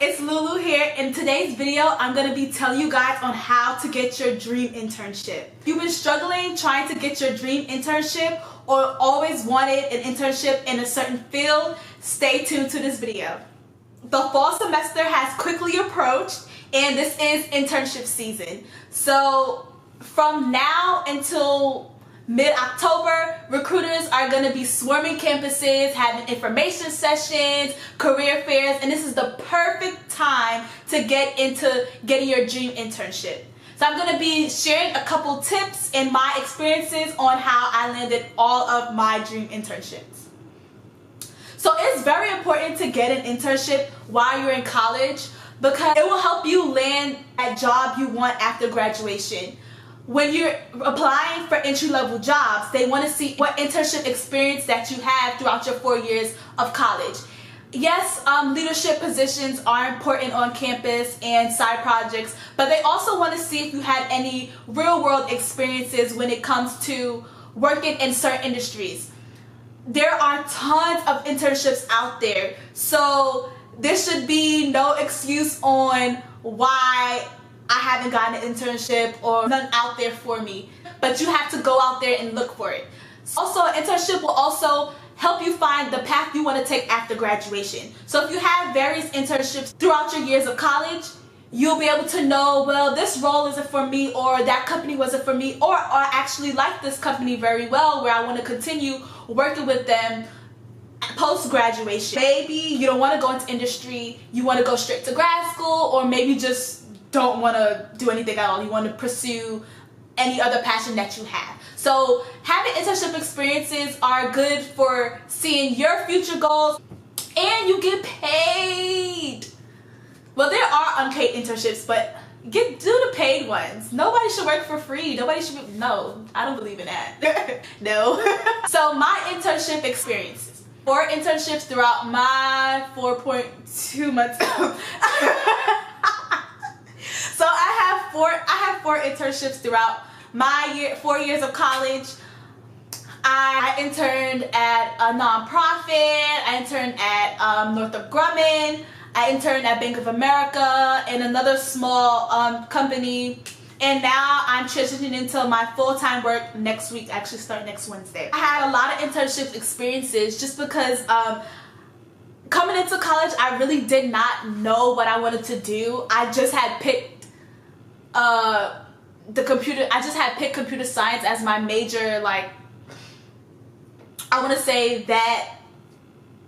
it's Lulu here. In today's video, I'm going to be telling you guys on how to get your dream internship. If you've been struggling trying to get your dream internship or always wanted an internship in a certain field, stay tuned to this video. The fall semester has quickly approached and this is internship season. So from now until mid-October, recruiters are going to be swarming campuses, having information sessions, career fairs, and this is the perfect time to get into getting your dream internship. So I'm going to be sharing a couple tips and my experiences on how I landed all of my dream internships. So it's very important to get an internship while you're in college because it will help you land that job you want after graduation. When you're applying for entry-level jobs, they want to see what internship experience that you have throughout your 4 years of college. Yes, leadership positions are important on campus and side projects, but they also want to see if you had any real-world experiences when it comes to working in certain industries. There are tons of internships out there, so there should be no excuse on why I haven't gotten an internship or none out there for me, but you have to go out there and look for it. Also, an internship will also help you find the path you want to take after graduation. So if you have various internships throughout your years of college, you'll be able to know, well, this role isn't for me, or that company wasn't for me, or I actually like this company very well where I want to continue working with them post-graduation. Maybe you don't want to go into industry, you want to go straight to grad school, or maybe just don't want to do anything at all. You want to pursue any other passion that you have. So having internship experiences are good for seeing your future goals, and you get paid. Well, there are unpaid internships, but do the paid ones. Nobody should work for free. Nobody should be, no, I don't believe in that. No. So my internship experiences. 4 internships throughout my 4.2 months. So I have four internships throughout my 4 years of college. I interned at a nonprofit. I interned at Northrop Grumman. I interned at Bank of America and another small company. And now I'm transitioning into my full-time work next week, actually start next Wednesday. I had a lot of internship experiences just because coming into college, I really did not know what I wanted to do. I just had picked computer science as my major, like, I want to say that,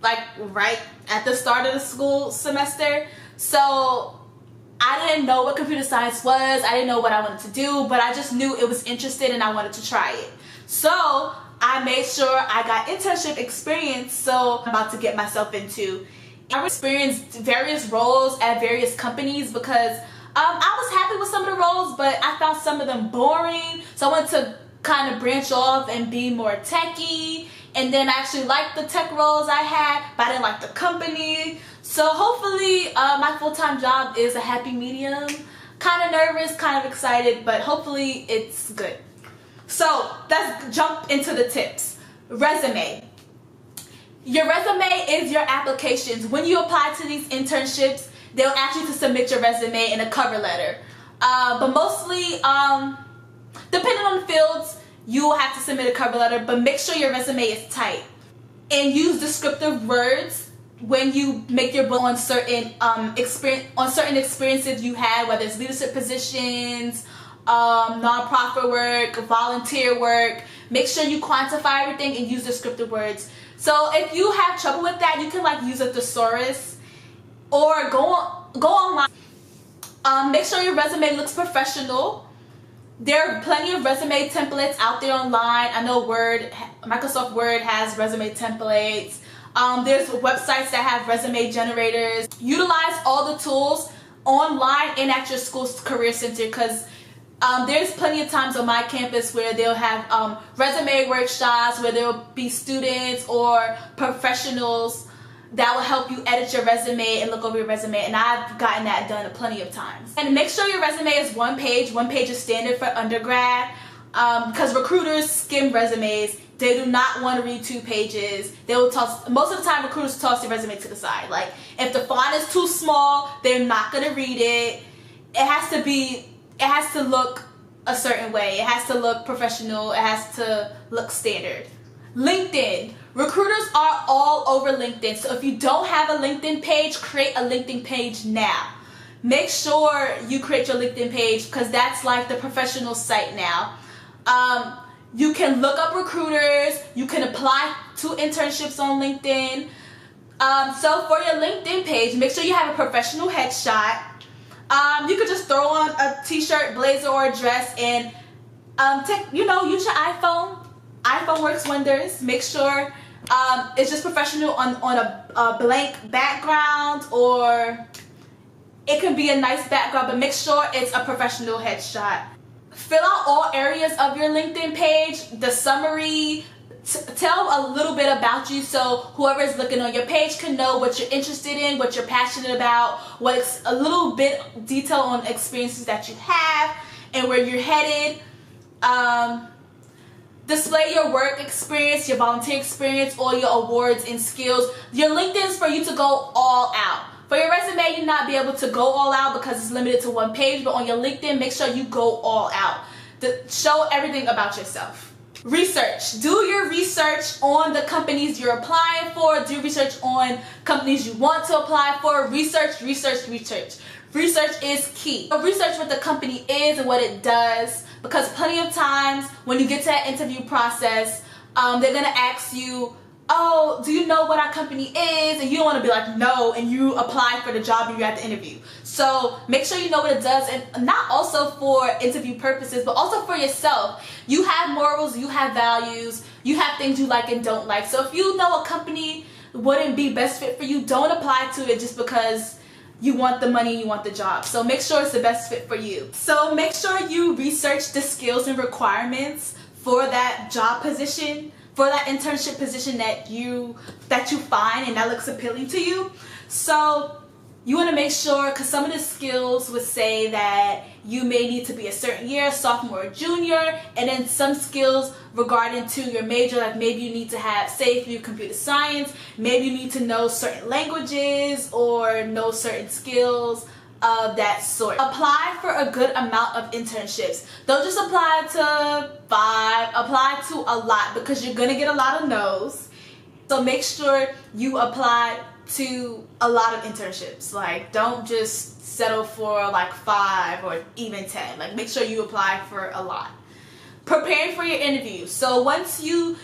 like, right at the start of the school semester. So I didn't know what computer science was. I didn't know what I wanted to do, but I just knew it was interested and I wanted to try it. So I made sure I got internship experience, so I'm about to get myself into. I experienced various roles at various companies because I was happy with some of the roles, but I found some of them boring. So I wanted to kind of branch off and be more techy. And then I actually liked the tech roles I had, but I didn't like the company. So hopefully my full-time job is a happy medium. Kind of nervous, kind of excited, but hopefully it's good. So let's jump into the tips. Resume. Your resume is your applications. When you apply to these internships, they'll ask you to submit your resume and a cover letter. But mostly, depending on the fields, you will have to submit a cover letter, but make sure your resume is tight. And use descriptive words when you make your book on certain experiences you had, whether it's leadership positions, nonprofit work, volunteer work. Make sure you quantify everything and use descriptive words. So if you have trouble with that, you can like use a thesaurus or go online. Make sure your resume looks professional. There are plenty of resume templates out there online. I know Microsoft Word has resume templates. There's websites that have resume generators. Utilize all the tools online and at your school's career center, because there's plenty of times on my campus where they'll have resume workshops where there will be students or professionals that will help you edit your resume and look over your resume, and I've gotten that done plenty of times. And make sure your resume is 1 page. 1 page is standard for undergrad. because recruiters skim resumes. They do not want to read 2 pages. They will toss, most of the time recruiters toss your resume to the side. Like, if the font is too small, they're not going to read it. It has to look a certain way. It has to look professional. It has to look standard. LinkedIn. Recruiters are all over LinkedIn. So if you don't have a LinkedIn page, create a LinkedIn page now. Make sure you create your LinkedIn page because that's like the professional site now. You can look up recruiters. You can apply to internships on LinkedIn. So for your LinkedIn page, make sure you have a professional headshot. You could just throw on a t-shirt, blazer, or a dress and use your iPhone. iPhone works wonders. Make sure it's just professional on a blank background, or it can be a nice background, but make sure it's a professional headshot. Fill out all areas of your LinkedIn page, the summary, tell a little bit about you so whoever is looking on your page can know what you're interested in, what you're passionate about, what's a little bit detail on experiences that you have and where you're headed. Display your work experience, your volunteer experience, all your awards and skills. Your LinkedIn is for you to go all out. For your resume, you'll not be able to go all out because it's limited to 1 page, but on your LinkedIn, make sure you go all out. Show everything about yourself. Research. Do your research on the companies you're applying for. Do research on companies you want to apply for. Research, research, research. Research is key. Research what the company is and what it does, because plenty of times when you get to that interview process, they're going to ask you, oh, do you know what our company is? And you don't want to be like, no, and you apply for the job and you're at the interview. So make sure you know what it does, and not also for interview purposes, but also for yourself. You have morals, you have values, you have things you like and don't like. So if you know a company wouldn't be best fit for you, don't apply to it just because you want the money, you want the job. So make sure it's the best fit for you. So make sure you research the skills and requirements for that job position, for that internship position that you find and that looks appealing to you. So you want to make sure, because some of the skills would say that you may need to be a certain year, sophomore or junior, and then some skills regarding to your major, like maybe you need to have, say if you computer science, maybe you need to know certain languages or know certain skills of that sort. Apply for a good amount of internships. Don't just apply to 5, apply to a lot, because you're going to get a lot of no's. So make sure you apply to a lot of internships. Like, don't just settle for like 5 or even 10. Like, make sure you apply for a lot. Preparing for your interview. So once you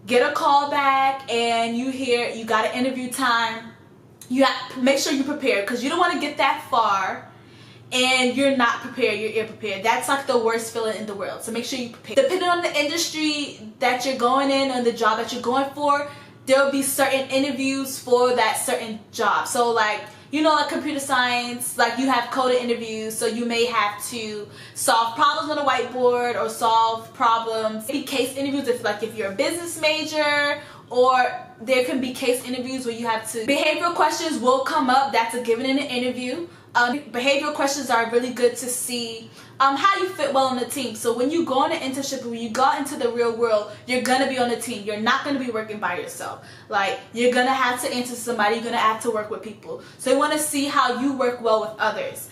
get a call back and you hear you got an interview time, you have to make sure you prepare, because you don't want to get that far and you're not prepared, you're ill-prepared. That's like the worst feeling in the world. So make sure you prepare. Depending on the industry that you're going in and the job that you're going for, there will be certain interviews for that certain job. So like, like computer science, like you have coding interviews, so you may have to solve problems on a whiteboard or solve problems. Maybe case interviews if you're a business major, or there can be case interviews where you have to, behavioral questions will come up. That's a given in an interview. Behavioral questions are really good to see how you fit well on the team. So when you go on an internship, when you go out into the real world, you're going to be on a team. You're not going to be working by yourself. Like, you're going to have to answer to somebody. You're going to have to work with people. So you want to see how you work well with others.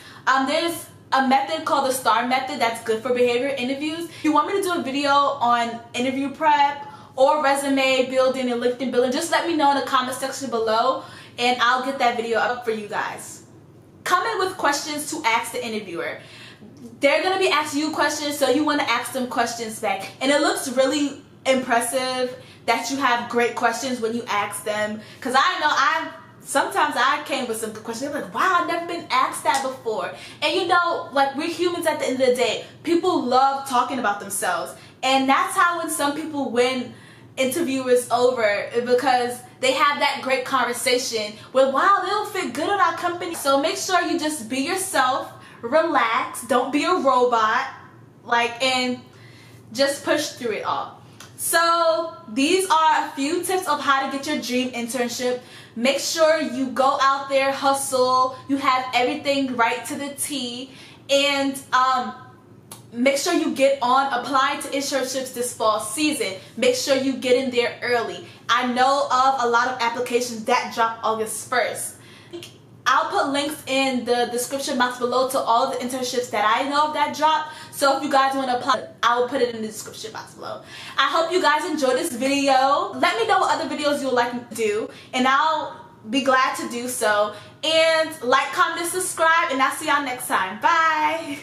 There's a method called the STAR method that's good for behavioral interviews. If you want me to do a video on interview prep or resume building and LinkedIn building, just let me know in the comment section below and I'll get that video up for you guys. Come in with questions to ask the interviewer. They're going to be asking you questions, so you want to ask them questions back. And it looks really impressive that you have great questions when you ask them, because I know sometimes I came with some good questions. They're like, wow, I've never been asked that before. And like, we're humans at the end of the day. People love talking about themselves. And that's how when some people win interviewers over, because they have that great conversation with, wow, they'll fit good in our company. So make sure you just be yourself, relax, don't be a robot, and just push through it all. So these are a few tips of how to get your dream internship. Make sure you go out there, hustle, you have everything right to the T, and make sure you get on applying to internships this fall season. Make sure you get in there early. I know of a lot of applications that drop August 1st. I'll put links in the description box below to all the internships that I know of that drop. So if you guys want to apply, I will put it in the description box below. I hope you guys enjoyed this video. Let me know what other videos you would like me to do, and I'll be glad to do so. And like, comment, and subscribe, and I'll see y'all next time. Bye!